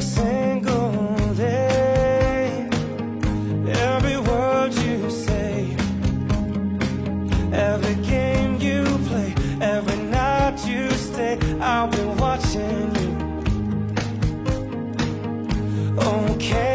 every single day. Every word you say, every game you play, every night you stay, I'll be watching you. Oh, can